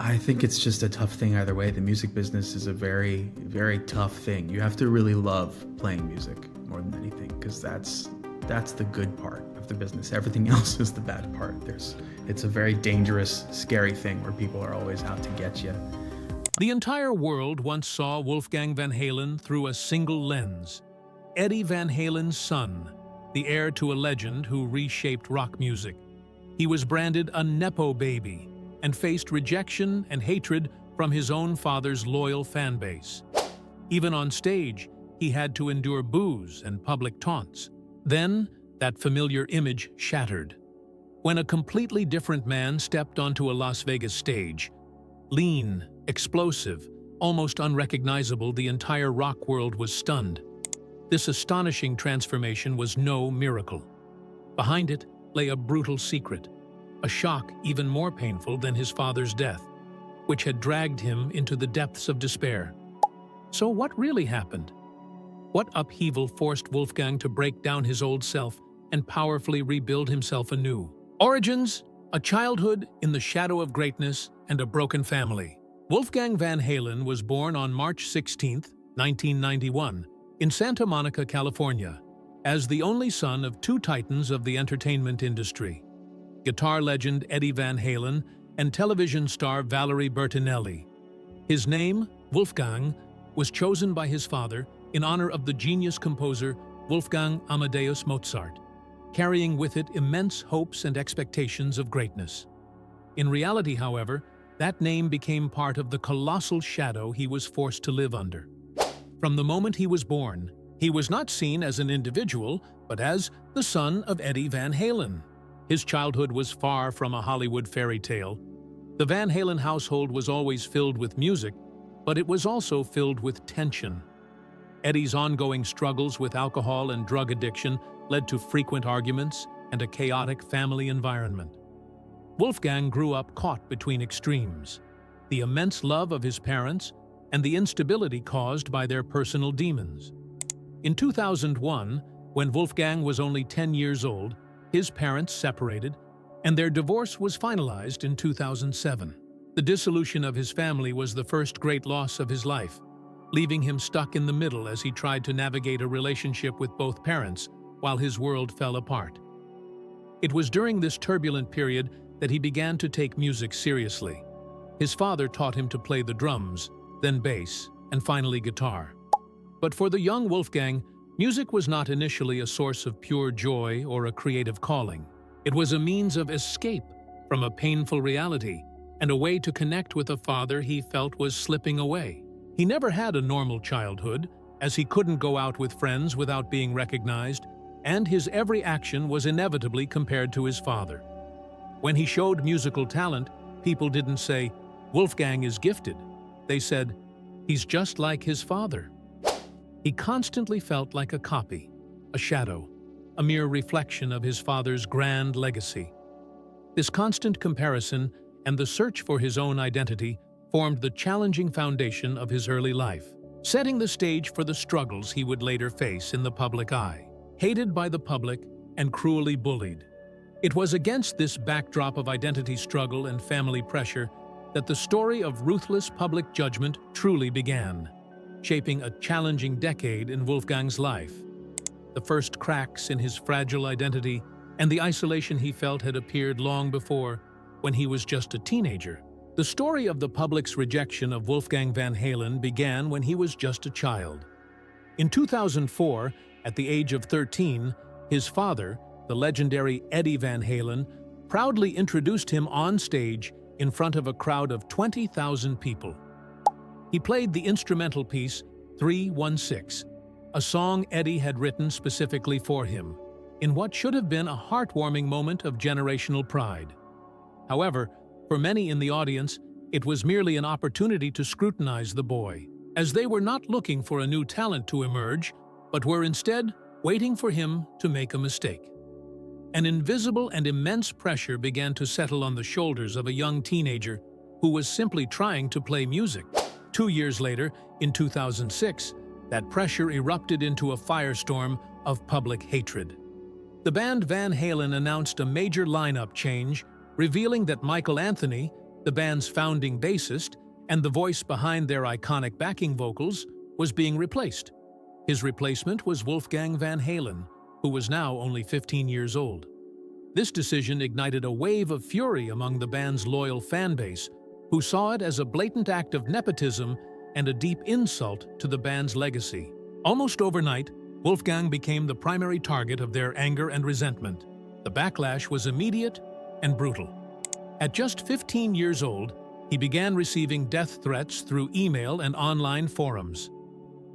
I think it's just a tough thing either way. The music business is a very, very tough thing. You have to really love playing music more than anything, because that's the good part of the business. Everything else is the bad part. It's a very dangerous, scary thing where people are always out to get you. The entire world once saw Wolfgang Van Halen through a single lens. Eddie Van Halen's son, the heir to a legend who reshaped rock music. He was branded a nepo baby and faced rejection and hatred from his own father's loyal fan base. Even on stage, he had to endure boos and public taunts. Then, that familiar image shattered. When a completely different man stepped onto a Las Vegas stage, lean, explosive, almost unrecognizable, the entire rock world was stunned. This astonishing transformation was no miracle. Behind it lay a brutal secret, a shock even more painful than his father's death, which had dragged him into the depths of despair. So what really happened? What upheaval forced Wolfgang to break down his old self and powerfully rebuild himself anew? Origins: a childhood in the shadow of greatness and a broken family. Wolfgang Van Halen was born on March 16, 1991, in Santa Monica, California, as the only son of two titans of the entertainment industry, guitar legend Eddie Van Halen and television star Valerie Bertinelli. His name, Wolfgang, was chosen by his father in honor of the genius composer Wolfgang Amadeus Mozart, carrying with it immense hopes and expectations of greatness. In reality, however, that name became part of the colossal shadow he was forced to live under. From the moment he was born, he was not seen as an individual, but as the son of Eddie Van Halen. His childhood was far from a Hollywood fairy tale. The Van Halen household was always filled with music, but it was also filled with tension. Eddie's ongoing struggles with alcohol and drug addiction led to frequent arguments and a chaotic family environment. Wolfgang grew up caught between extremes: the immense love of his parents and the instability caused by their personal demons. In 2001, when Wolfgang was only 10 years old, his parents separated, and their divorce was finalized in 2007. The dissolution of his family was the first great loss of his life, leaving him stuck in the middle as he tried to navigate a relationship with both parents while his world fell apart. It was during this turbulent period that he began to take music seriously. His father taught him to play the drums, then bass, and finally guitar. But for the young Wolfgang, music was not initially a source of pure joy or a creative calling. It was a means of escape from a painful reality and a way to connect with a father he felt was slipping away. He never had a normal childhood, as he couldn't go out with friends without being recognized, and his every action was inevitably compared to his father. When he showed musical talent, people didn't say, "Wolfgang is gifted." They said, "He's just like his father." He constantly felt like a copy, a shadow, a mere reflection of his father's grand legacy. This constant comparison and the search for his own identity formed the challenging foundation of his early life, setting the stage for the struggles he would later face in the public eye. Hated by the public and cruelly bullied. It was against this backdrop of identity struggle and family pressure that the story of ruthless public judgment truly began, shaping a challenging decade in Wolfgang's life. The first cracks in his fragile identity and the isolation he felt had appeared long before, when he was just a teenager. The story of the public's rejection of Wolfgang Van Halen began when he was just a child. In 2004, at the age of 13, his father, the legendary Eddie Van Halen, proudly introduced him on stage in front of a crowd of 20,000 people. He played the instrumental piece 316, a song Eddie had written specifically for him, in what should have been a heartwarming moment of generational pride. However, for many in the audience, it was merely an opportunity to scrutinize the boy, as they were not looking for a new talent to emerge, but were instead waiting for him to make a mistake. An invisible and immense pressure began to settle on the shoulders of a young teenager who was simply trying to play music. 2 years later, in 2006, that pressure erupted into a firestorm of public hatred. The band Van Halen announced a major lineup change, revealing that Michael Anthony, the band's founding bassist and the voice behind their iconic backing vocals, was being replaced. His replacement was Wolfgang Van Halen, who was now only 15 years old. This decision ignited a wave of fury among the band's loyal fan base, who saw it as a blatant act of nepotism and a deep insult to the band's legacy. Almost overnight, Wolfgang became the primary target of their anger and resentment. The backlash was immediate and brutal. At just 15 years old, he began receiving death threats through email and online forums.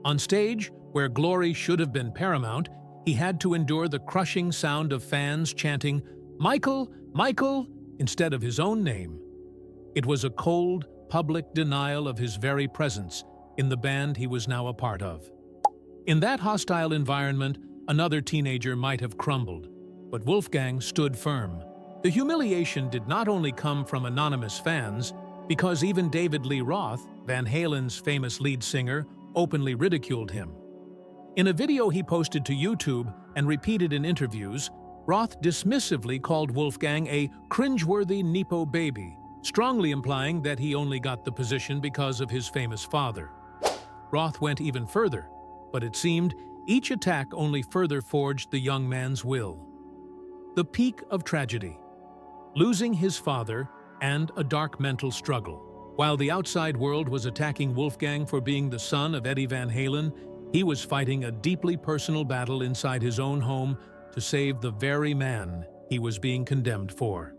On stage, where glory should have been paramount, he had to endure the crushing sound of fans chanting, "Michael, Michael," instead of his own name. It was a cold, public denial of his very presence in the band he was now a part of. In that hostile environment, another teenager might have crumbled, but Wolfgang stood firm. The humiliation did not only come from anonymous fans, because even David Lee Roth, Van Halen's famous lead singer, openly ridiculed him. In a video he posted to YouTube and repeated in interviews, Roth dismissively called Wolfgang a cringeworthy nepo baby, strongly implying that he only got the position because of his famous father. Roth went even further, but it seemed each attack only further forged the young man's will. The peak of tragedy. Losing his father and a dark mental struggle. While the outside world was attacking Wolfgang for being the son of Eddie Van Halen, he was fighting a deeply personal battle inside his own home to save the very man he was being condemned for.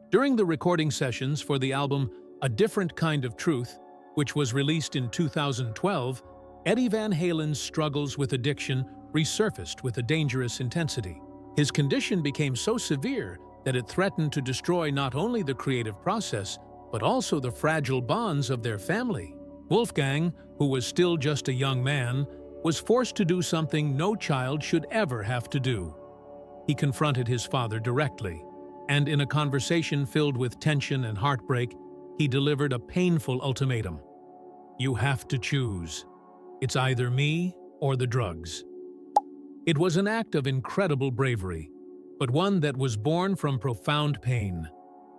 During the recording sessions for the album A Different Kind of Truth, which was released in 2012, Eddie Van Halen's struggles with addiction resurfaced with a dangerous intensity. His condition became so severe that it threatened to destroy not only the creative process, but also the fragile bonds of their family. Wolfgang, who was still just a young man, was forced to do something no child should ever have to do. He confronted his father directly, and in a conversation filled with tension and heartbreak, he delivered a painful ultimatum. "You have to choose. It's either me or the drugs." It was an act of incredible bravery, but one that was born from profound pain,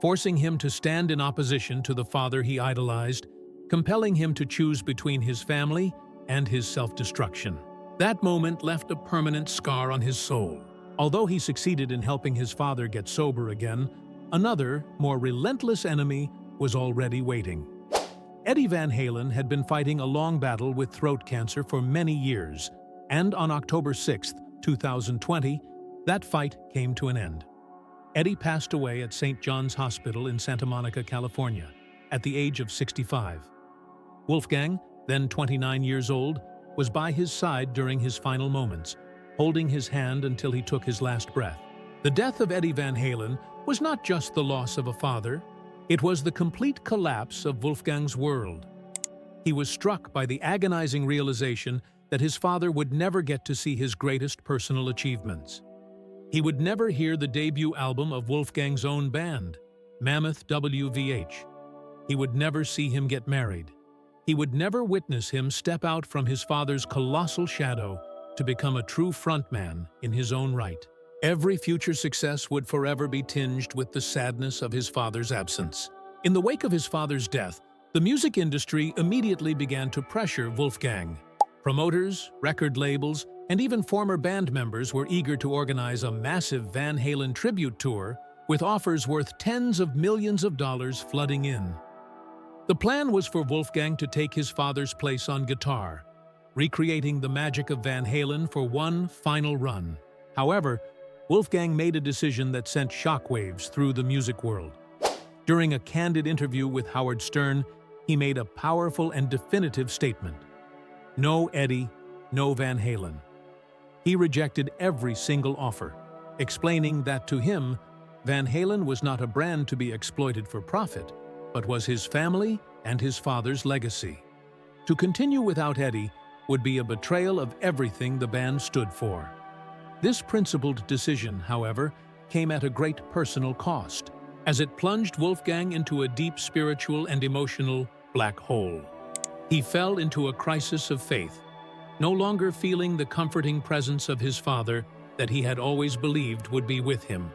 forcing him to stand in opposition to the father he idolized, compelling him to choose between his family and his self-destruction. That moment left a permanent scar on his soul. Although he succeeded in helping his father get sober again, another, more relentless enemy was already waiting. Eddie Van Halen had been fighting a long battle with throat cancer for many years, and on October 6, 2020, that fight came to an end. Eddie passed away at St. John's Hospital in Santa Monica, California, at the age of 65. Wolfgang, then 29 years old, was by his side during his final moments, holding his hand until he took his last breath. The death of Eddie Van Halen was not just the loss of a father, it was the complete collapse of Wolfgang's world. He was struck by the agonizing realization that his father would never get to see his greatest personal achievements. He would never hear the debut album of Wolfgang's own band, Mammoth WVH. He would never see him get married. He would never witness him step out from his father's colossal shadow to become a true frontman in his own right. Every future success would forever be tinged with the sadness of his father's absence. In the wake of his father's death, the music industry immediately began to pressure Wolfgang. Promoters, record labels, and even former band members were eager to organize a massive Van Halen tribute tour with offers worth tens of millions of dollars flooding in. The plan was for Wolfgang to take his father's place on guitar, recreating the magic of Van Halen for one final run. However, Wolfgang made a decision that sent shockwaves through the music world. During a candid interview with Howard Stern, he made a powerful and definitive statement. No Eddie, no Van Halen. He rejected every single offer, explaining that to him, Van Halen was not a brand to be exploited for profit, but was his family and his father's legacy. To continue without Eddie would be a betrayal of everything the band stood for. This principled decision, however, came at a great personal cost, as it plunged Wolfgang into a deep spiritual and emotional black hole. He fell into a crisis of faith, no longer feeling the comforting presence of his father that he had always believed would be with him.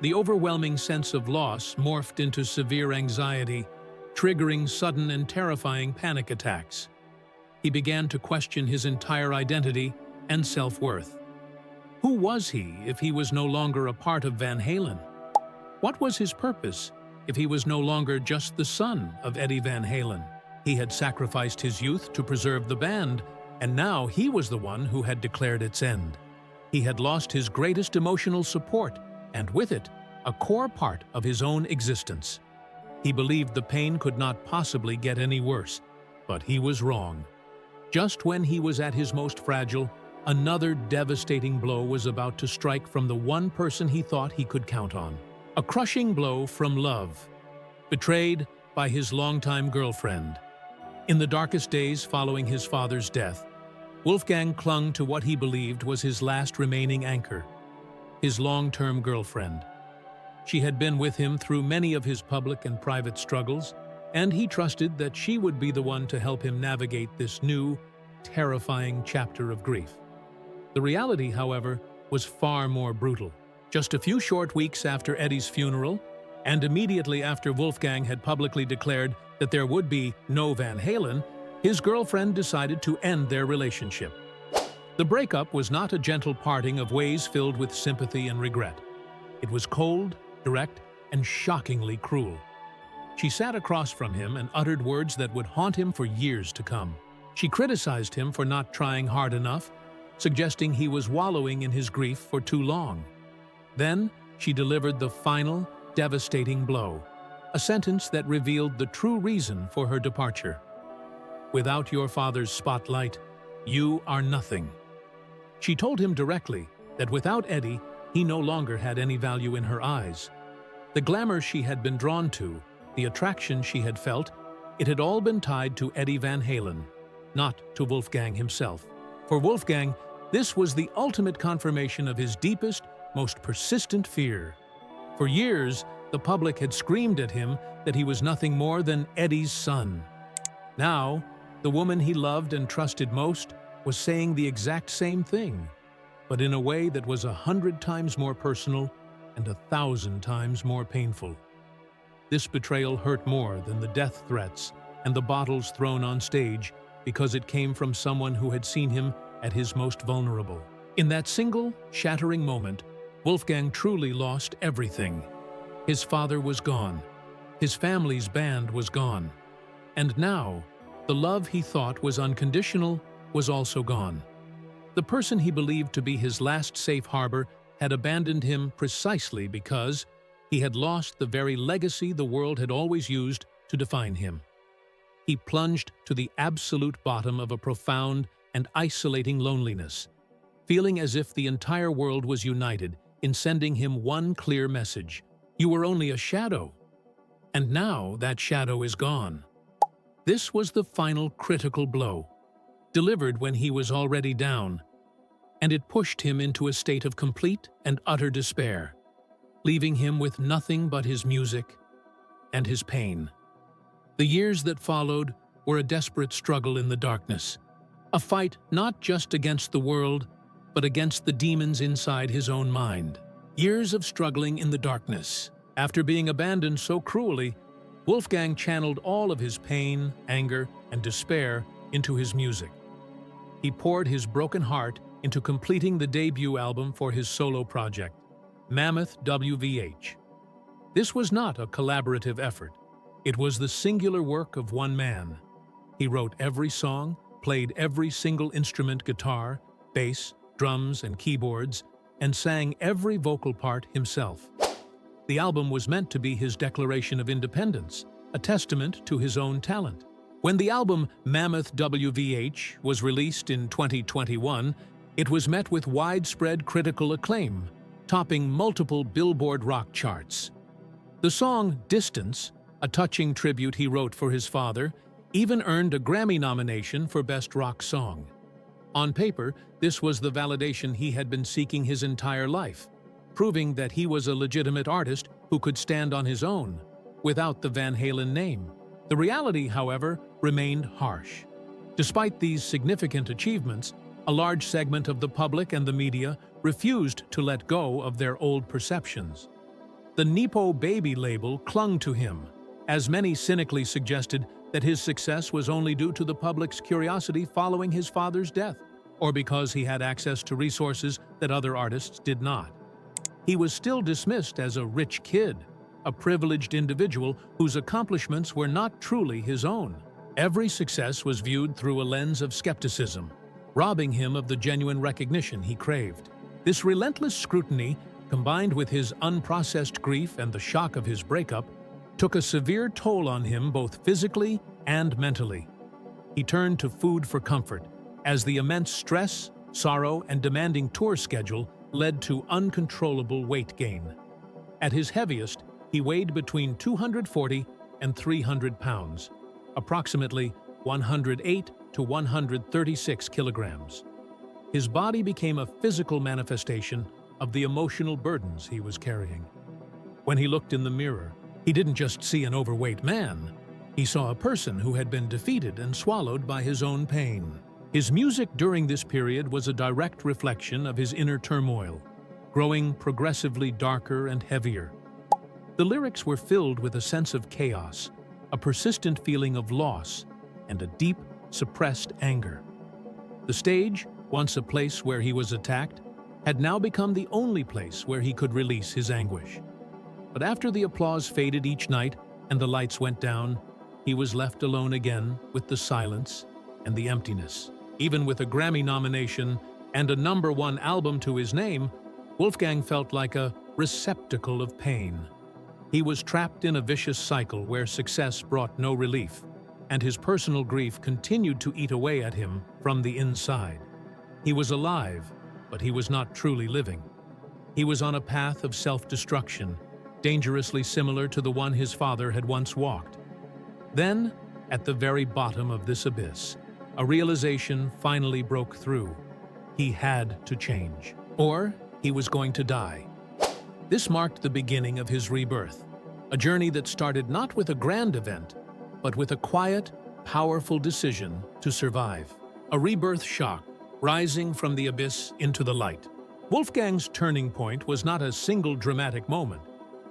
The overwhelming sense of loss morphed into severe anxiety, triggering sudden and terrifying panic attacks. He began to question his entire identity and self-worth. Who was he if he was no longer a part of Van Halen? What was his purpose if he was no longer just the son of Eddie Van Halen? He had sacrificed his youth to preserve the band, and now he was the one who had declared its end. He had lost his greatest emotional support, and with it, a core part of his own existence. He believed the pain could not possibly get any worse, but he was wrong. Just when he was at his most fragile, another devastating blow was about to strike from the one person he thought he could count on. A crushing blow from love, betrayed by his longtime girlfriend. In the darkest days following his father's death, Wolfgang clung to what he believed was his last remaining anchor, his long-term girlfriend. She had been with him through many of his public and private struggles, and he trusted that she would be the one to help him navigate this new, terrifying chapter of grief. The reality, however, was far more brutal. Just a few short weeks after Eddie's funeral, and immediately after Wolfgang had publicly declared that there would be no Van Halen, his girlfriend decided to end their relationship. The breakup was not a gentle parting of ways filled with sympathy and regret. It was cold, direct, and shockingly cruel. She sat across from him and uttered words that would haunt him for years to come. She criticized him for not trying hard enough, suggesting he was wallowing in his grief for too long. Then, she delivered the final, devastating blow, a sentence that revealed the true reason for her departure. "Without your father's spotlight, you are nothing." She told him directly that without Eddie, he no longer had any value in her eyes. The glamour she had been drawn to, the attraction she had felt, it had all been tied to Eddie Van Halen, not to Wolfgang himself. For Wolfgang, this was the ultimate confirmation of his deepest, most persistent fear. For years, the public had screamed at him that he was nothing more than Eddie's son. Now, the woman he loved and trusted most was saying the exact same thing, but in a way that was 100 times more personal and 1,000 times more painful. This betrayal hurt more than the death threats and the bottles thrown on stage because it came from someone who had seen him at his most vulnerable. In that single, shattering moment, Wolfgang truly lost everything. His father was gone. His family's band was gone. And now, the love he thought was unconditional was also gone. The person he believed to be his last safe harbor had abandoned him precisely because he had lost the very legacy the world had always used to define him. He plunged to the absolute bottom of a profound and isolating loneliness, feeling as if the entire world was united in sending him one clear message: you were only a shadow. And now that shadow is gone. This was the final critical blow, delivered when he was already down, and it pushed him into a state of complete and utter despair, leaving him with nothing but his music and his pain. The years that followed were a desperate struggle in the darkness, a fight not just against the world, but against the demons inside his own mind. Years of struggling in the darkness. After being abandoned so cruelly, Wolfgang channeled all of his pain, anger, and despair into his music. He poured his broken heart into completing the debut album for his solo project, Mammoth WVH. This was not a collaborative effort. It was the singular work of one man. He wrote every song, played every single instrument, guitar, bass, drums, and keyboards, and sang every vocal part himself. The album was meant to be his declaration of independence, a testament to his own talent. When the album Mammoth WVH was released in 2021, it was met with widespread critical acclaim, topping multiple Billboard rock charts. The song Distance, a touching tribute he wrote for his father, even earned a Grammy nomination for Best Rock Song. On paper, this was the validation he had been seeking his entire life, proving that he was a legitimate artist who could stand on his own, without the Van Halen name. The reality, however, remained harsh. Despite these significant achievements, a large segment of the public and the media refused to let go of their old perceptions. The Nepo baby label clung to him, as many cynically suggested that his success was only due to the public's curiosity following his father's death, or because he had access to resources that other artists did not. He was still dismissed as a rich kid, a privileged individual whose accomplishments were not truly his own. Every success was viewed through a lens of skepticism, robbing him of the genuine recognition he craved. This relentless scrutiny, combined with his unprocessed grief and the shock of his breakup, took a severe toll on him both physically and mentally. He turned to food for comfort, as the immense stress, sorrow, and demanding tour schedule led to uncontrollable weight gain. At his heaviest, he weighed between 240 and 300 pounds, approximately 108 to 136 kilograms. His body became a physical manifestation of the emotional burdens he was carrying. When he looked in the mirror, he didn't just see an overweight man. He saw a person who had been defeated and swallowed by his own pain. His music during this period was a direct reflection of his inner turmoil, growing progressively darker and heavier. The lyrics were filled with a sense of chaos, a persistent feeling of loss, and a deep, suppressed anger. The stage, once a place where he was attacked, had now become the only place where he could release his anguish. But after the applause faded each night and the lights went down, he was left alone again with the silence and the emptiness. Even with a Grammy nomination and a #1 album to his name, Wolfgang felt like a receptacle of pain. He was trapped in a vicious cycle where success brought no relief, and his personal grief continued to eat away at him from the inside. He was alive, but he was not truly living. He was on a path of self-destruction, dangerously similar to the one his father had once walked. Then, at the very bottom of this abyss, a realization finally broke through. He had to change, or he was going to die. This marked the beginning of his rebirth, a journey that started not with a grand event, but with a quiet, powerful decision to survive. A rebirth shock, rising from the abyss into the light. Wolfgang's turning point was not a single dramatic moment,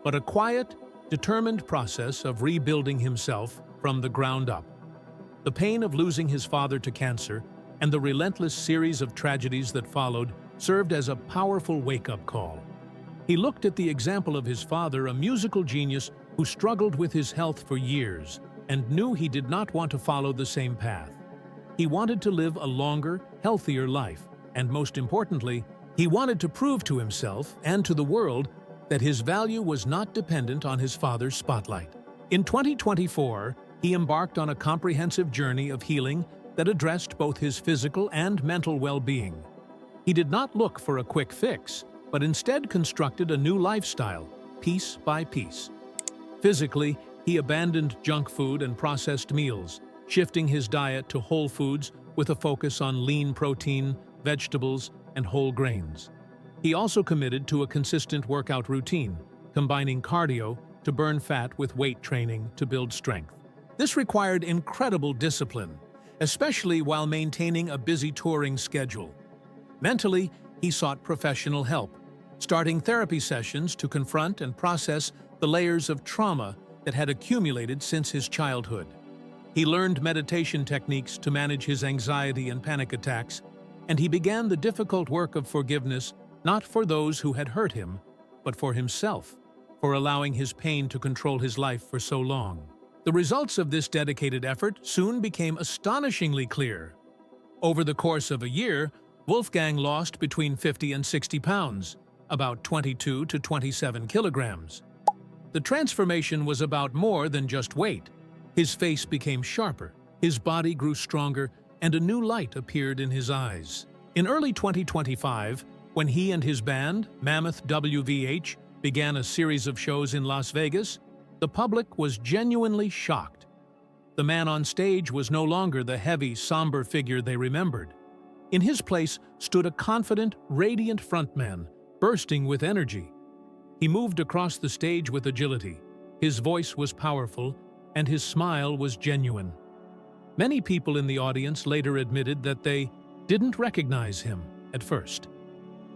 but a quiet, determined process of rebuilding himself from the ground up. The pain of losing his father to cancer and the relentless series of tragedies that followed served as a powerful wake-up call. He looked at the example of his father, a musical genius who struggled with his health for years, and knew he did not want to follow the same path. He wanted to live a longer, healthier life, and most importantly, he wanted to prove to himself and to the world that his value was not dependent on his father's spotlight. In 2024, he embarked on a comprehensive journey of healing that addressed both his physical and mental well-being. He did not look for a quick fix, but instead constructed a new lifestyle, piece by piece. Physically, he abandoned junk food and processed meals, shifting his diet to whole foods with a focus on lean protein, vegetables, and whole grains. He also committed to a consistent workout routine, combining cardio to burn fat with weight training to build strength. This required incredible discipline, especially while maintaining a busy touring schedule. Mentally, he sought professional help, starting therapy sessions to confront and process the layers of trauma that had accumulated since his childhood. He learned meditation techniques to manage his anxiety and panic attacks, and he began the difficult work of forgiveness not for those who had hurt him, but for himself, for allowing his pain to control his life for so long. The results of this dedicated effort soon became astonishingly clear. Over the course of a year, Wolfgang lost between 50 and 60 pounds, about 22 to 27 kilograms. The transformation was about more than just weight. His face became sharper, his body grew stronger, and a new light appeared in his eyes. In early 2025, when he and his band, Mammoth WVH, began a series of shows in Las Vegas, the public was genuinely shocked. The man on stage was no longer the heavy, somber figure they remembered. In his place stood a confident, radiant frontman, bursting with energy. He moved across the stage with agility. His voice was powerful, and his smile was genuine. Many people in the audience later admitted that they didn't recognize him at first.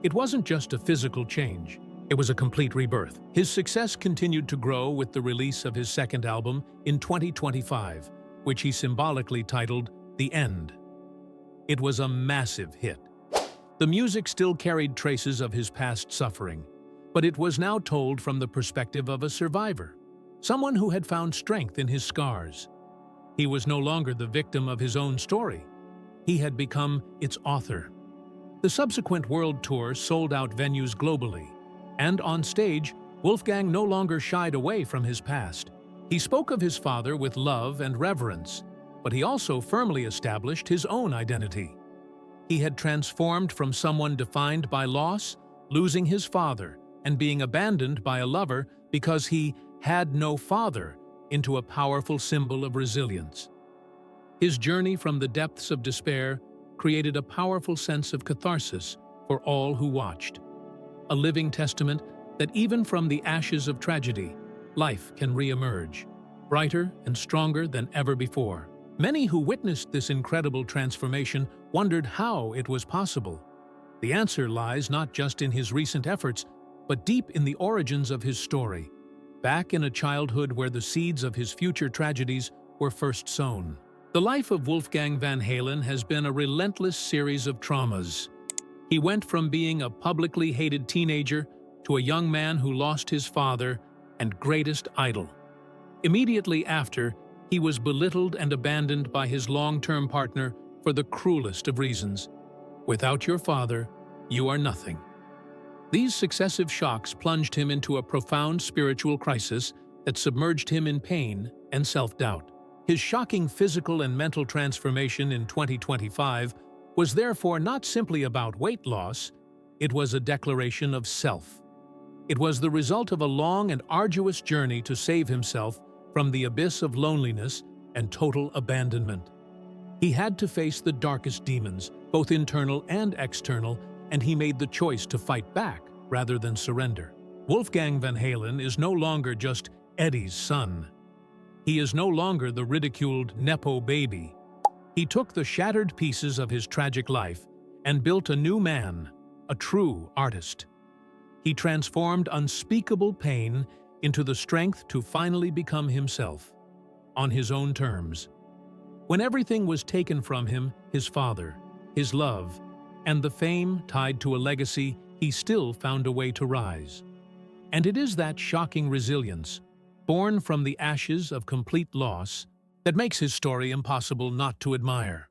It wasn't just a physical change. It was a complete rebirth. His success continued to grow with the release of his second album in 2025, which he symbolically titled The End. It was a massive hit. The music still carried traces of his past suffering, but it was now told from the perspective of a survivor, someone who had found strength in his scars. He was no longer the victim of his own story. He had become its author. The subsequent world tour sold out venues globally, and on stage, Wolfgang no longer shied away from his past. He spoke of his father with love and reverence, but he also firmly established his own identity. He had transformed from someone defined by loss, losing his father, and being abandoned by a lover because he had no father, into a powerful symbol of resilience. His journey from the depths of despair created a powerful sense of catharsis for all who watched, a living testament that even from the ashes of tragedy, life can re-emerge, brighter and stronger than ever before. Many who witnessed this incredible transformation wondered how it was possible. The answer lies not just in his recent efforts, but deep in the origins of his story, back in a childhood where the seeds of his future tragedies were first sown. The life of Wolfgang Van Halen has been a relentless series of traumas. He went from being a publicly hated teenager to a young man who lost his father and greatest idol. Immediately after, he was belittled and abandoned by his long-term partner for the cruelest of reasons. Without your father, you are nothing. These successive shocks plunged him into a profound spiritual crisis that submerged him in pain and self-doubt. His shocking physical and mental transformation in 2025 was therefore not simply about weight loss, it was a declaration of self. It was the result of a long and arduous journey to save himself from the abyss of loneliness and total abandonment. He had to face the darkest demons, both internal and external, and he made the choice to fight back rather than surrender. Wolfgang Van Halen is no longer just Eddie's son. He is no longer the ridiculed nepo baby. He took the shattered pieces of his tragic life and built a new man, a true artist. He transformed unspeakable pain into the strength to finally become himself, on his own terms. When everything was taken from him, his father, his love, and the fame tied to a legacy, he still found a way to rise. And it is that shocking resilience, born from the ashes of complete loss, that makes his story impossible not to admire.